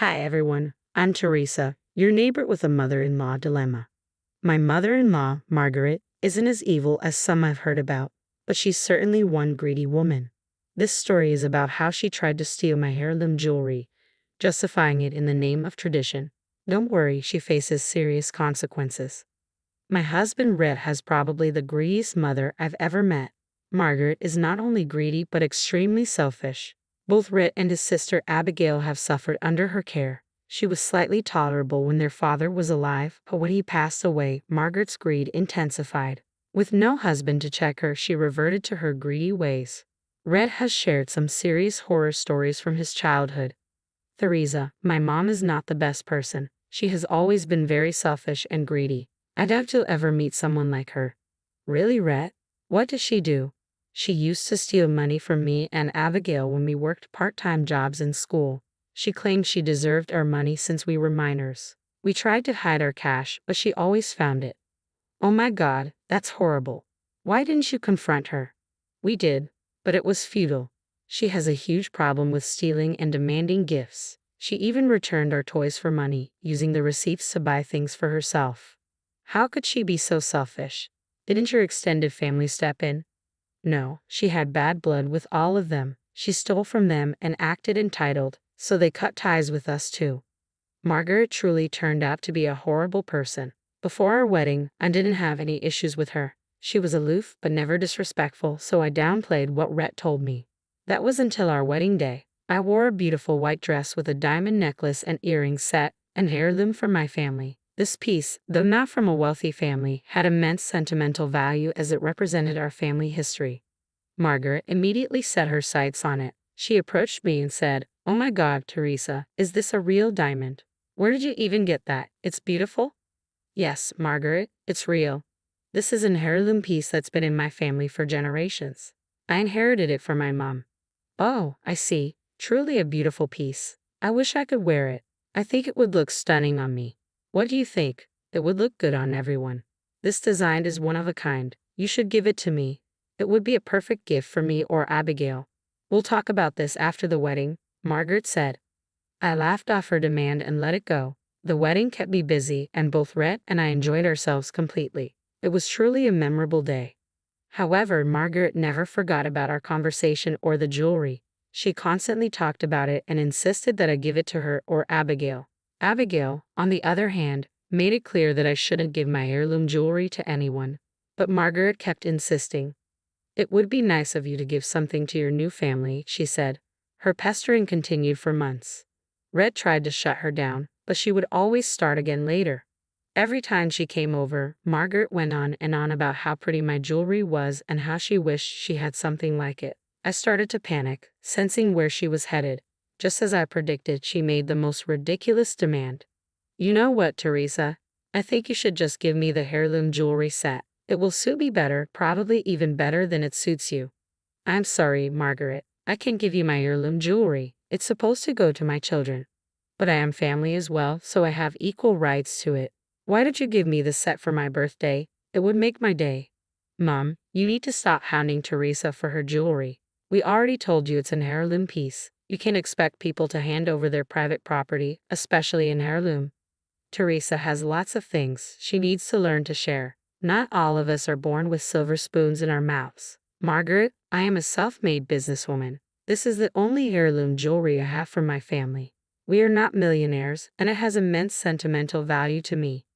Hi everyone, I'm Teresa, your neighbor with a mother-in-law dilemma. My mother-in-law, Margaret, isn't as evil as some I've heard about, but she's certainly one greedy woman. This story is about how she tried to steal my heirloom jewelry, justifying it in the name of tradition. Don't worry, she faces serious consequences. My husband Rhett has probably the greediest mother I've ever met. Margaret is not only greedy but extremely selfish. Both Rhett and his sister Abigail have suffered under her care. She was slightly tolerable when their father was alive, but when he passed away, Margaret's greed intensified. With no husband to check her, she reverted to her greedy ways. Rhett has shared some serious horror stories from his childhood. Theresa, my mom is not the best person. She has always been very selfish and greedy. I doubt you'll ever meet someone like her. Really, Rhett? What does she do? She used to steal money from me and Abigail when we worked part-time jobs in school. She claimed she deserved our money since we were minors. We tried to hide our cash, but she always found it. Oh my God, that's horrible. Why didn't you confront her? We did, but it was futile. She has a huge problem with stealing and demanding gifts. She even returned our toys for money, using the receipts to buy things for herself. How could she be so selfish? Didn't your extended family step in? No, she had bad blood with all of them. She stole from them and acted entitled, so they cut ties with us too. Margaret truly turned out to be a horrible person. Before our wedding, I didn't have any issues with her. She was aloof but never disrespectful, so I downplayed what Rhett told me. That was until our wedding day. I wore a beautiful white dress with a diamond necklace and earrings set, and heirloom from my family. This piece, though not from a wealthy family, had immense sentimental value as it represented our family history. Margaret immediately set her sights on it. She approached me and said, "Oh my God, Teresa, is this a real diamond? Where did you even get that? It's beautiful." Yes, Margaret, it's real. This is an heirloom piece that's been in my family for generations. I inherited it from my mom. Oh, I see. Truly a beautiful piece. I wish I could wear it. I think it would look stunning on me. What do you think? It would look good on everyone. This design is one of a kind. You should give it to me. It would be a perfect gift for me or Abigail. We'll talk about this after the wedding, Margaret said. I laughed off her demand and let it go. The wedding kept me busy, and both Rhett and I enjoyed ourselves completely. It was truly a memorable day. However, Margaret never forgot about our conversation or the jewelry. She constantly talked about it and insisted that I give it to her or Abigail. Abigail, on the other hand, made it clear that I shouldn't give my heirloom jewelry to anyone. But Margaret kept insisting. It would be nice of you to give something to your new family, she said. Her pestering continued for months. Rhett tried to shut her down, but she would always start again later. Every time she came over, Margaret went on and on about how pretty my jewelry was and how she wished she had something like it. I started to panic, sensing where she was headed. Just as I predicted, she made the most ridiculous demand. You know what, Teresa? I think you should just give me the heirloom jewelry set. It will suit me better, probably even better than it suits you. I'm sorry, Margaret. I can't give you my heirloom jewelry. It's supposed to go to my children. But I am family as well, so I have equal rights to it. Why did you give me the set for my birthday? It would make my day. Mom, you need to stop hounding Teresa for her jewelry. We already told you it's an heirloom piece. You can't expect people to hand over their private property, especially an heirloom. Teresa has lots of things. She needs to learn to share. Not all of us are born with silver spoons in our mouths. Margaret, I am a self-made businesswoman. This is the only heirloom jewelry I have from my family. We are not millionaires, and it has immense sentimental value to me.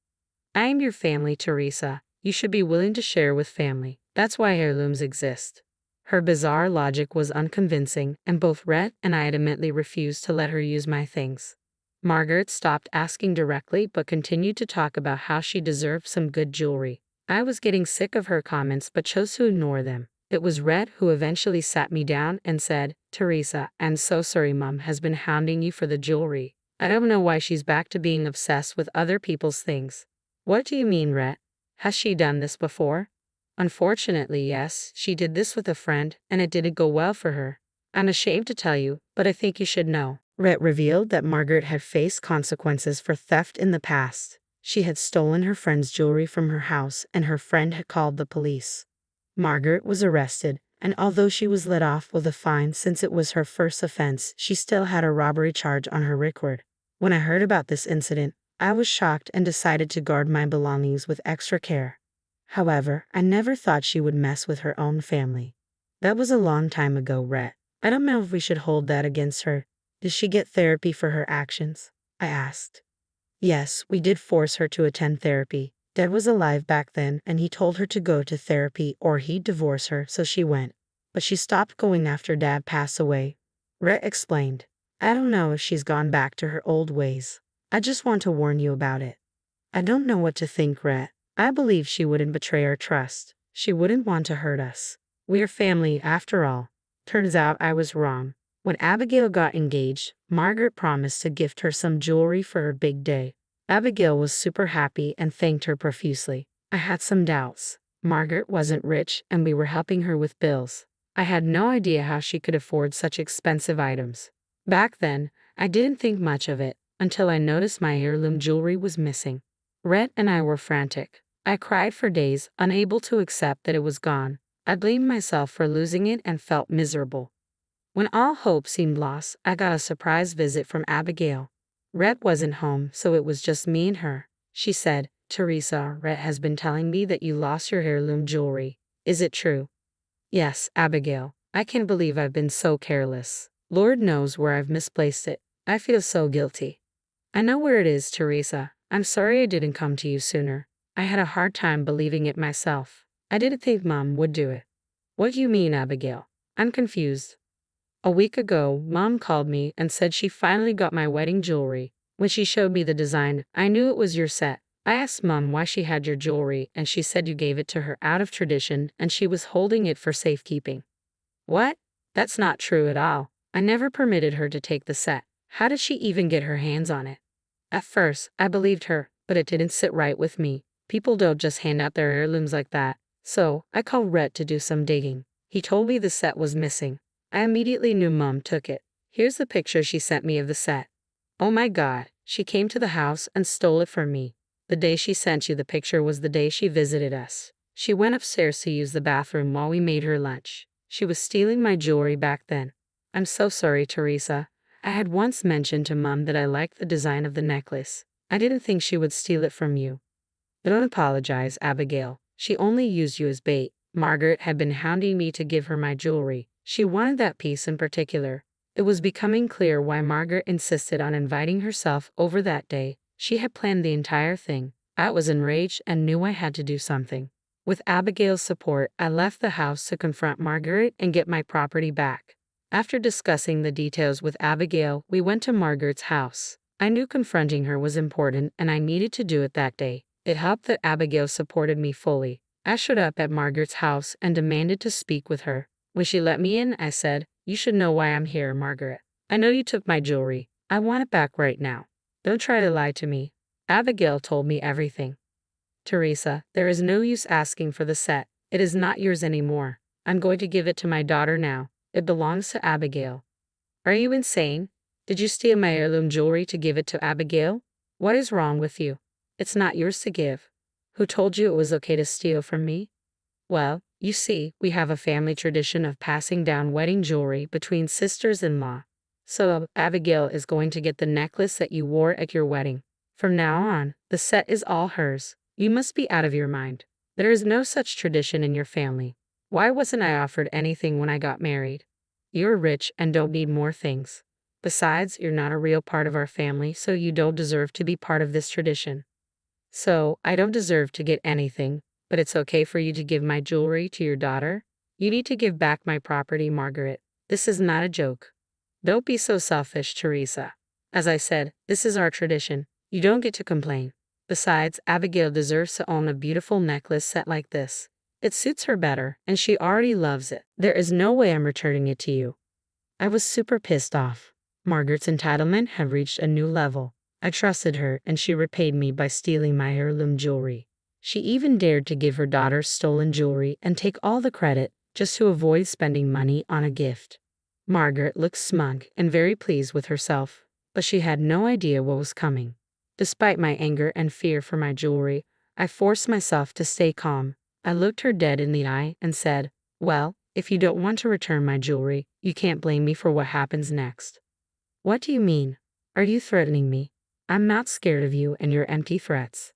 I am your family, Teresa. You should be willing to share with family. That's why heirlooms exist. Her bizarre logic was unconvincing, and both Rhett and I adamantly refused to let her use my things. Margaret stopped asking directly but continued to talk about how she deserved some good jewelry. I was getting sick of her comments but chose to ignore them. It was Rhett who eventually sat me down and said, Teresa, I'm so sorry Mom has been hounding you for the jewelry. I don't know why she's back to being obsessed with other people's things. What do you mean, Rhett? Has she done this before? Unfortunately, yes, she did this with a friend, and it didn't go well for her. I'm ashamed to tell you, but I think you should know. Rhett revealed that Margaret had faced consequences for theft in the past. She had stolen her friend's jewelry from her house, and her friend had called the police. Margaret was arrested, and although she was let off with a fine since it was her first offense, she still had a robbery charge on her record. When I heard about this incident, I was shocked and decided to guard my belongings with extra care. However, I never thought she would mess with her own family. That was a long time ago, Rhett. I don't know if we should hold that against her. Did she get therapy for her actions? I asked. Yes, we did force her to attend therapy. Dad was alive back then, and he told her to go to therapy or he'd divorce her, so she went. But she stopped going after Dad passed away. Rhett explained. I don't know if she's gone back to her old ways. I just want to warn you about it. I don't know what to think, Rhett. I believe she wouldn't betray our trust. She wouldn't want to hurt us. We're family after all. Turns out I was wrong. When Abigail got engaged, Margaret promised to gift her some jewelry for her big day. Abigail was super happy and thanked her profusely. I had some doubts. Margaret wasn't rich and we were helping her with bills. I had no idea how she could afford such expensive items. Back then, I didn't think much of it until I noticed my heirloom jewelry was missing. Rhett and I were frantic. I cried for days, unable to accept that it was gone. I blamed myself for losing it and felt miserable. When all hope seemed lost, I got a surprise visit from Abigail. Rhett wasn't home, so it was just me and her. She said, Teresa, Rhett has been telling me that you lost your heirloom jewelry. Is it true? Yes, Abigail. I can't believe I've been so careless. Lord knows where I've misplaced it. I feel so guilty. I know where it is, Teresa. I'm sorry I didn't come to you sooner. I had a hard time believing it myself. I didn't think Mom would do it. What do you mean, Abigail? I'm confused. A week ago, Mom called me and said she finally got my wedding jewelry. When she showed me the design, I knew it was your set. I asked Mom why she had your jewelry, and she said you gave it to her out of tradition and she was holding it for safekeeping. What? That's not true at all. I never permitted her to take the set. How did she even get her hands on it? At first, I believed her, but it didn't sit right with me. People don't just hand out their heirlooms like that. So, I called Rhett to do some digging. He told me the set was missing. I immediately knew Mom took it. Here's the picture she sent me of the set. Oh my God, she came to the house and stole it from me. The day she sent you the picture was the day she visited us. She went upstairs to use the bathroom while we made her lunch. She was stealing my jewelry back then. I'm so sorry, Teresa. I had once mentioned to Mom that I liked the design of the necklace. I didn't think she would steal it from you. Don't apologize, Abigail. She only used you as bait. Margaret had been hounding me to give her my jewelry. She wanted that piece in particular. It was becoming clear why Margaret insisted on inviting herself over that day. She had planned the entire thing. I was enraged and knew I had to do something. With Abigail's support, I left the house to confront Margaret and get my property back. After discussing the details with Abigail, we went to Margaret's house. I knew confronting her was important and I needed to do it that day. It helped that Abigail supported me fully. I showed up at Margaret's house and demanded to speak with her. When she let me in, I said, "You should know why I'm here, Margaret. I know you took my jewelry. I want it back right now. Don't try to lie to me." Abigail told me everything. Teresa, there is no use asking for the set. It is not yours anymore. I'm going to give it to my daughter now. It belongs to Abigail. Are you insane? Did you steal my heirloom jewelry to give it to Abigail? What is wrong with you? It's not yours to give. Who told you it was okay to steal from me? Well, you see, we have a family tradition of passing down wedding jewelry between sisters-in-law. So, Abigail is going to get the necklace that you wore at your wedding. From now on, the set is all hers. You must be out of your mind. There is no such tradition in your family. Why wasn't I offered anything when I got married? You're rich and don't need more things. Besides, you're not a real part of our family, so you don't deserve to be part of this tradition. So, I don't deserve to get anything, but it's okay for you to give my jewelry to your daughter? You need to give back my property, Margaret. This is not a joke. Don't be so selfish, Teresa. As I said, this is our tradition. You don't get to complain. Besides, Abigail deserves to own a beautiful necklace set like this. It suits her better, and she already loves it. There is no way I'm returning it to you. I was super pissed off. Margaret's entitlement had reached a new level. I trusted her, and she repaid me by stealing my heirloom jewelry. She even dared to give her daughter stolen jewelry and take all the credit, just to avoid spending money on a gift. Margaret looked smug and very pleased with herself, but she had no idea what was coming. Despite my anger and fear for my jewelry, I forced myself to stay calm. I looked her dead in the eye and said, "Well, if you don't want to return my jewelry, you can't blame me for what happens next." "What do you mean?" Are you threatening me? I'm not scared of you and your empty threats.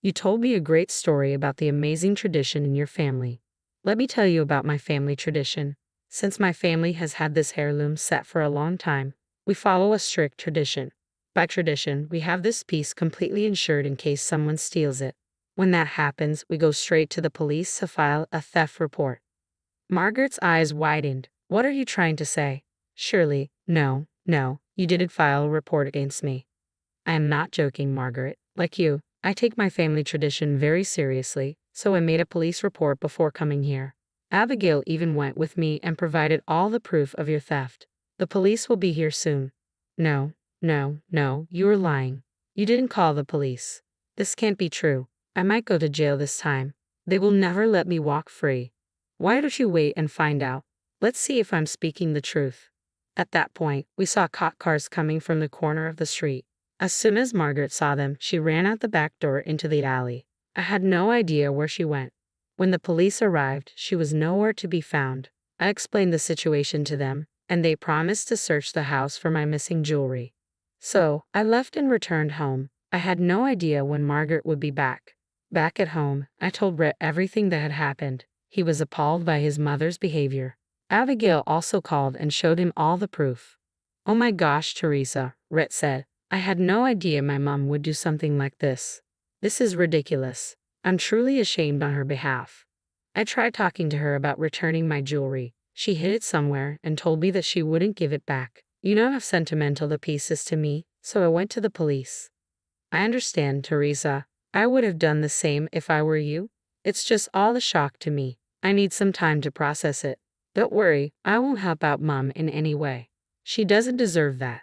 You told me a great story about the amazing tradition in your family. Let me tell you about my family tradition. Since my family has had this heirloom set for a long time, we follow a strict tradition. By tradition, we have this piece completely insured in case someone steals it. When that happens, we go straight to the police to file a theft report. Margaret's eyes widened. What are you trying to say? Surely, no, you didn't file a report against me. I am not joking, Margaret. Like you, I take my family tradition very seriously, so I made a police report before coming here. Abigail even went with me and provided all the proof of your theft. The police will be here soon. No, you are lying. You didn't call the police. This can't be true. I might go to jail this time. They will never let me walk free. Why don't you wait and find out? Let's see if I'm speaking the truth. At that point, we saw cop cars coming from the corner of the street. As soon as Margaret saw them, she ran out the back door into the alley. I had no idea where she went. When the police arrived, she was nowhere to be found. I explained the situation to them, and they promised to search the house for my missing jewelry. So, I left and returned home. I had no idea when Margaret would be back. Back at home, I told Rhett everything that had happened. He was appalled by his mother's behavior. Abigail also called and showed him all the proof. Oh my gosh, Teresa, Rhett said. I had no idea my mom would do something like this. This is ridiculous. I'm truly ashamed on her behalf. I tried talking to her about returning my jewelry. She hid it somewhere and told me that she wouldn't give it back. You know how sentimental the piece is to me, so I went to the police. I understand, Teresa. I would have done the same if I were you. It's just all a shock to me. I need some time to process it. Don't worry, I won't help out Mom in any way. She doesn't deserve that.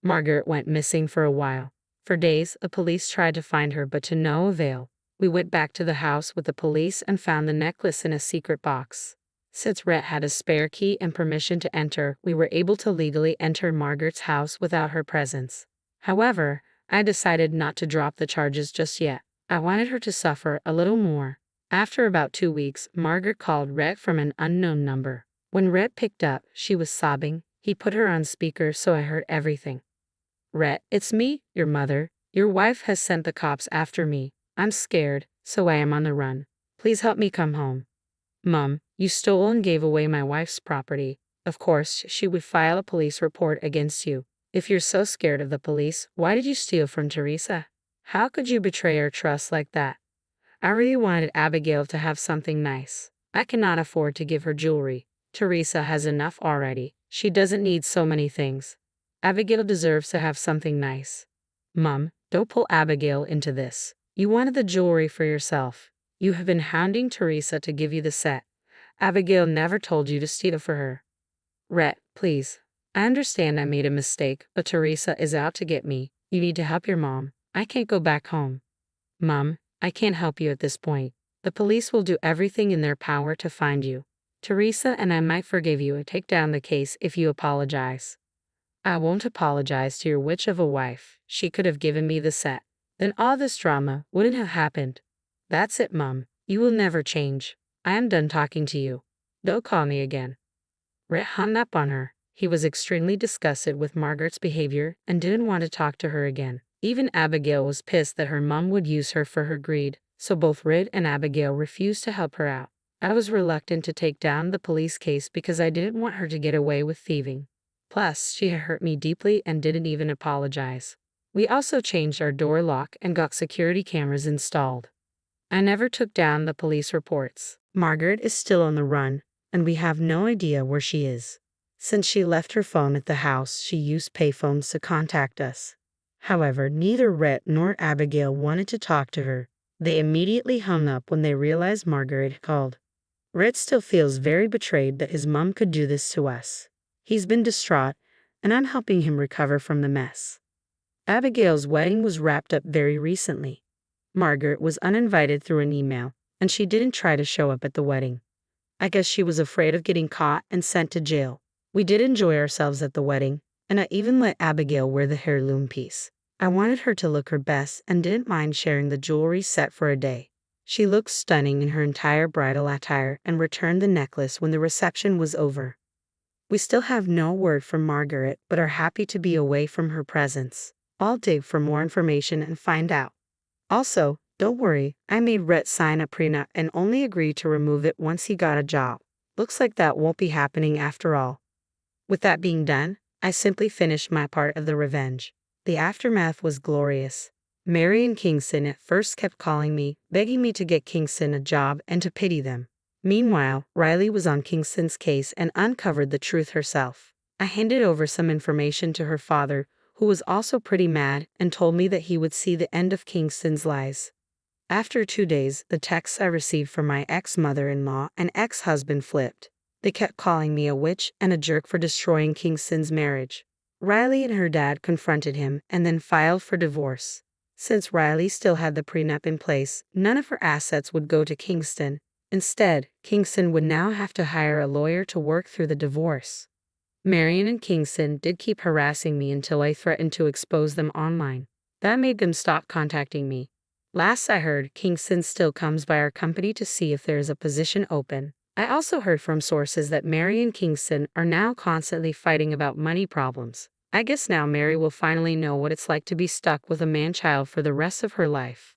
Margaret went missing for a while. For days, the police tried to find her, but to no avail. We went back to the house with the police and found the necklace in a secret box. Since Rhett had a spare key and permission to enter, we were able to legally enter Margaret's house without her presence. However, I decided not to drop the charges just yet. I wanted her to suffer a little more. After about 2 weeks, Margaret called Rhett from an unknown number. When Rhett picked up, she was sobbing. He put her on speaker so I heard everything. Rhett, it's me, your mother. Your wife has sent the cops after me. I'm scared, so I am on the run. Please help me come home. Mom, you stole and gave away my wife's property. Of course, she would file a police report against you. If you're so scared of the police, why did you steal from Teresa? How could you betray our trust like that? I really wanted Abigail to have something nice. I cannot afford to give her jewelry. Teresa has enough already. She doesn't need so many things. Abigail deserves to have something nice. Mom, don't pull Abigail into this. You wanted the jewelry for yourself. You have been hounding Teresa to give you the set. Abigail never told you to steal for her. Rhett, please. I understand I made a mistake, but Teresa is out to get me. You need to help your mom. I can't go back home. Mom, I can't help you at this point. The police will do everything in their power to find you. Teresa and I might forgive you and take down the case if you apologize. I won't apologize to your witch of a wife. She could have given me the set. Then all this drama wouldn't have happened. That's it, Mom. You will never change. I am done talking to you. Don't call me again. Rhett hung up on her. He was extremely disgusted with Margaret's behavior and didn't want to talk to her again. Even Abigail was pissed that her mom would use her for her greed, so both Rhett and Abigail refused to help her out. I was reluctant to take down the police case because I didn't want her to get away with thieving. Plus, she had hurt me deeply and didn't even apologize. We also changed our door lock and got security cameras installed. I never took down the police reports. Margaret is still on the run, and we have no idea where she is. Since she left her phone at the house, she used payphones to contact us. However, neither Rhett nor Abigail wanted to talk to her. They immediately hung up when they realized Margaret had called. Rhett still feels very betrayed that his mom could do this to us. He's been distraught, and I'm helping him recover from the mess. Abigail's wedding was wrapped up very recently. Margaret was uninvited through an email, and she didn't try to show up at the wedding. I guess she was afraid of getting caught and sent to jail. We did enjoy ourselves at the wedding, and I even let Abigail wear the heirloom piece. I wanted her to look her best and didn't mind sharing the jewelry set for a day. She looked stunning in her entire bridal attire and returned the necklace when the reception was over. We still have no word from Margaret, but are happy to be away from her presence. I'll dig for more information and find out. Also, don't worry, I made Rhett sign a prenup and only agreed to remove it once he got a job. Looks like that won't be happening after all. With that being done, I simply finished my part of the revenge. The aftermath was glorious. Mary and Kingston at first kept calling me, begging me to get Kingston a job and to pity them. Meanwhile, Riley was on Kingston's case and uncovered the truth herself. I handed over some information to her father, who was also pretty mad, and told me that he would see the end of Kingston's lies. After 2 days, the texts I received from my ex-mother-in-law and ex-husband flipped. They kept calling me a witch and a jerk for destroying Kingston's marriage. Riley and her dad confronted him and then filed for divorce. Since Riley still had the prenup in place, none of her assets would go to Kingston. Instead, Kingston would now have to hire a lawyer to work through the divorce. Marion and Kingston did keep harassing me until I threatened to expose them online. That made them stop contacting me. Last I heard, Kingston still comes by our company to see if there is a position open. I also heard from sources that Mary and Kingston are now constantly fighting about money problems. I guess now Mary will finally know what it's like to be stuck with a man-child for the rest of her life.